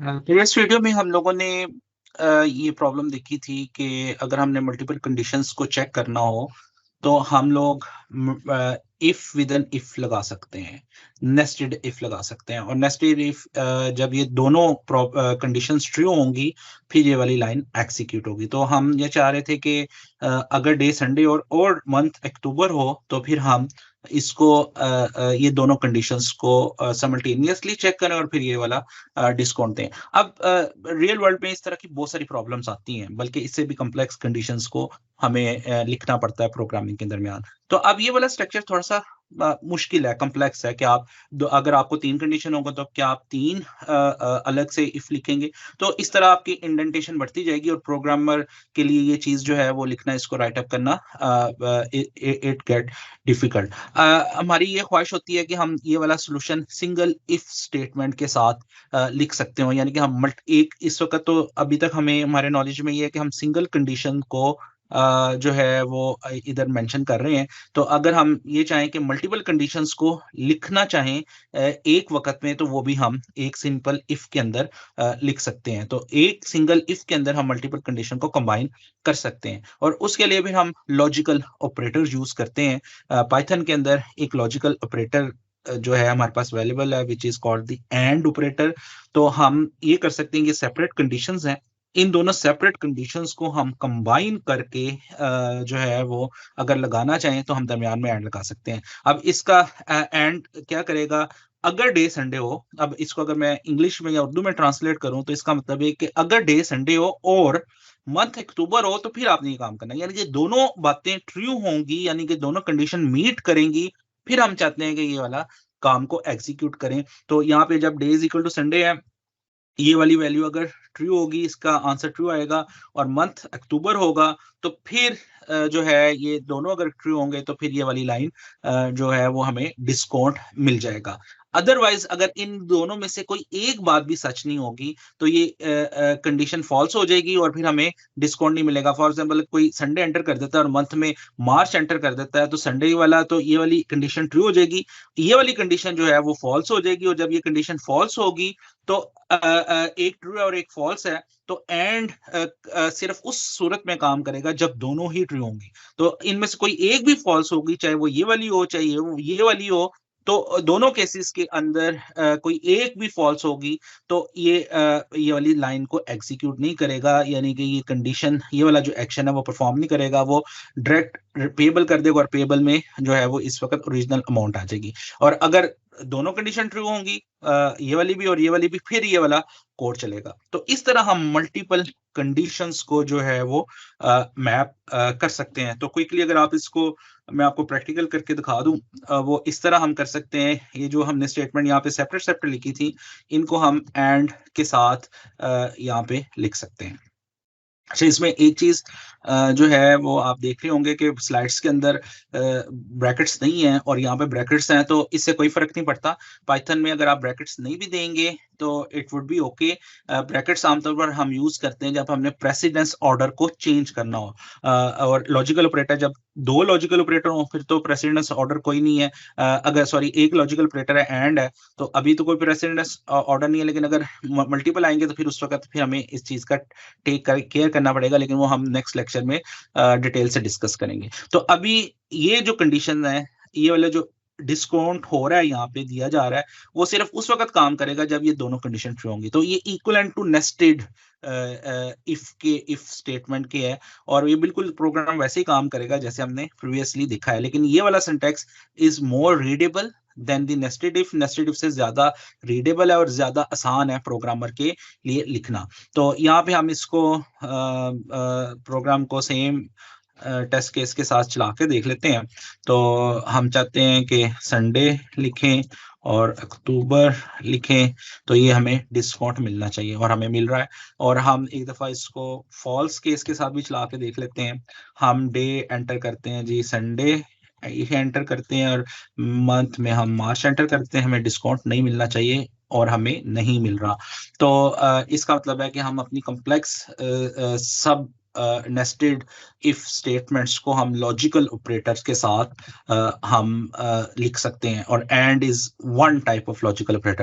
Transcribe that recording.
Previous video में हम लोगों ने ये प्रॉब्लम देखी थी कि अगर हमने मल्टीपल कंडीशंस को चेक करना हो तो हम लोग इफ विद एन इफ लगा सकते हैं, नेस्टेड इफ लगा सकते हैं। और नेस्टेड इफ जब ये दोनों कंडीशंस ट्रू होंगी फिर ये वाली लाइन एग्जीक्यूट होगी। तो हम ये चाह रहे थे कि अगर डे संडे और मंथ अक्टूबर हो तो फिर हम इसको ये दोनों कंडीशंस को साइमल्टेनियसली चेक करें और फिर ये वाला डिस्काउंट दें। अब रियल वर्ल्ड में इस तरह की बहुत सारी प्रॉब्लम्स आती हैं, बल्कि इससे भी कॉम्प्लेक्स कंडीशंस को हमें लिखना पड़ता है प्रोग्रामिंग के दरमियान। तो अब ये वाला स्ट्रक्चर थोड़ा सा मुश्किल है, कॉम्प्लेक्स है कि आप अगर आपको 3 कंडीशन होगा तो क्या आप 3 अलग से इफ लिखेंगे? तो इस तरह आपकी इंडेंटेशन बढ़ती जाएगी और प्रोग्रामर के लिए ये चीज़ जो है वो लिखना, इसको राइट अप करना इट गेट डिफिकल्ट। हमारी ये ख्वाहिश होती है कि हम ये वाला सॉल्यूशन सिंगल इफ स्टेटमेंट के साथ लिख सकते हो, यानी कि हम एक इस वक्त तो अभी तक हमें हमारे नॉलेज में ये है कि हम सिंगल कंडीशन को जो है वो इधर मेंशन कर रहे हैं। तो अगर हम ये चाहें कि मल्टीपल कंडीशंस को लिखना चाहें एक वक्त में, तो वो भी हम एक सिंपल इफ के अंदर लिख सकते हैं। तो एक सिंगल इफ के अंदर हम मल्टीपल कंडीशन को कंबाइन कर सकते हैं और उसके लिए फिर हम लॉजिकल ऑपरेटर यूज करते हैं। पाइथन के अंदर एक लॉजिकल ऑपरेटर जो है हमारे पास अवेलेबल है, which is called the end operator. तो हम ये कर सकते हैं कि सेपरेट कंडीशंस हैं, इन दोनों सेपरेट कंडीशंस को हम कंबाइन करके जो है वो अगर लगाना चाहें तो हम दरमियान में एंड लगा सकते हैं। अब इसका एंड क्या करेगा? अगर डे संडे हो, अब इसको अगर मैं इंग्लिश में या उर्दू में ट्रांसलेट करूं तो इसका मतलब है कि अगर डे संडे हो और मंथ अक्टूबर हो तो फिर आपने ये काम करना है, यानी कि दोनों बातें ट्रू होंगी, यानी कि दोनों कंडीशन मीट करेंगी, फिर हम चाहते हैं कि ये वाला काम को एग्जीक्यूट करें। तो यहाँ पे जब day is equal to Sunday है, ये वाली वैल्यू अगर ट्रू होगी, इसका आंसर ट्रू आएगा, और मंथ अक्टूबर होगा तो फिर जो है ये दोनों अगर ट्रू होंगे तो फिर ये वाली लाइन जो है वो हमें डिस्काउंट मिल जाएगा। अदरवाइज अगर इन दोनों में से कोई एक बात भी सच नहीं होगी तो ये कंडीशन फॉल्स हो जाएगी और फिर हमें डिस्काउंट नहीं मिलेगा। फॉर एग्जांपल कोई संडे एंटर कर देता है और मंथ में मार्च एंटर कर देता है, तो संडे वाला तो ये वाली कंडीशन ट्रू हो जाएगी, ये वाली कंडीशन जो है वो फॉल्स हो जाएगी। और जब ये कंडीशन फॉल्स होगी तो एक ट्रू है और एक फॉल्स है, तो एंड सिर्फ उस सूरत में काम करेगा जब दोनों ही ट्रू होंगी। तो इनमें से कोई एक भी फॉल्स होगी, चाहे वो ये वाली हो चाहे ये वाली हो, तो दोनों केसेस के अंदर कोई एक भी फॉल्स होगी तो ये वाली लाइन को एग्जीक्यूट नहीं करेगा, यानी कि ये कंडीशन, ये वाला जो एक्शन है वो परफॉर्म नहीं करेगा, वो डायरेक्ट पेबल कर देगा और पेबल में जो है वो इस वक्त ओरिजिनल अमाउंट आ जाएगी। और अगर दोनों कंडीशन ट्रू होंगी, ये वाली भी और ये वाली भी, फिर ये वाला कोड चलेगा। तो इस तरह हम मल्टीपल कंडीशंस को जो है वो मैप कर सकते हैं। तो क्विकली अगर आप इसको, मैं आपको प्रैक्टिकल करके दिखा दूं, वो इस तरह हम कर सकते हैं। ये जो हमने स्टेटमेंट यहाँ पे सेपरेट सेपरेट लिखी थी, इनको हम एंड के साथ यहाँ पे लिख सकते हैं। अच्छा, इसमें एक चीज जो है वो आप देख रहे होंगे कि स्लाइड्स के अंदर ब्रैकेट्स नहीं है और यहाँ पे ब्रैकेट्स हैं, तो इससे कोई फर्क नहीं पड़ता। पाइथन में अगर आप ब्रैकेट्स नहीं भी देंगे तो it would be okay. Brackets आमतौर पर हम यूज करते हैं जब हमने प्रेसिडेंस ऑर्डर को चेंज करना हो, और लॉजिकल ऑपरेटर, जब दो लॉजिकल ऑपरेटर हो फिर तो प्रेसिडेंस ऑर्डर कोई नहीं है। अगर सॉरी एक लॉजिकल ऑपरेटर है एंड है, तो अभी तो कोई प्रेसिडेंस ऑर्डर नहीं है, लेकिन अगर मल्टीपल आएंगे तो फिर उस वक्त फिर हमें इस चीज का टेक केयर करना पड़ेगा, लेकिन वो हम नेक्स्ट लेक्चर में डिटेल से डिस्कस करेंगे। तो अभी ये जो कंडीशन है, ये वाला जो डिस्काउंट हो रहा है यहाँ पे दिया जा रहा है, वो सिर्फ उस वक्त काम करेगा जब ये दोनों कंडीशन ट्रू होंगी। तो ये equivalent to nested if statement के है, और ये बिल्कुल प्रोग्राम वैसे ही काम करेगा जैसे हमने प्रीवियसली दिखा है, लेकिन ये वाला syntax is more readable than the nested if. Nested if से ज्यादा रीडेबल है और ज्यादा आसान है प्रोग्रामर के लिए लिखना। तो यहाँ पे हम इसको प्रोग्राम को सेम टेस्ट केस के साथ चला के देख लेते हैं। तो हम चाहते हैं कि संडे लिखें और अक्टूबर लिखें, तो ये हमें डिस्काउंट मिलना चाहिए और हमें मिल रहा है। और हम एक दफ़ा इसको फॉल्स केस के साथ भी चला के देख लेते हैं। हम डे एंटर करते हैं जी, संडे ये एंटर करते हैं, और मंथ में हम मार्च एंटर करते हैं, हमें डिस्काउंट नहीं मिलना चाहिए और हमें नहीं मिल रहा। तो इसका मतलब है कि हम अपनी कॉम्प्लेक्स सब नेस्टेड इफ स्टेटमेंट्स को हम लॉजिकल ऑपरेटर्स के साथ हम लिख सकते हैं, और and is one type of logical operator.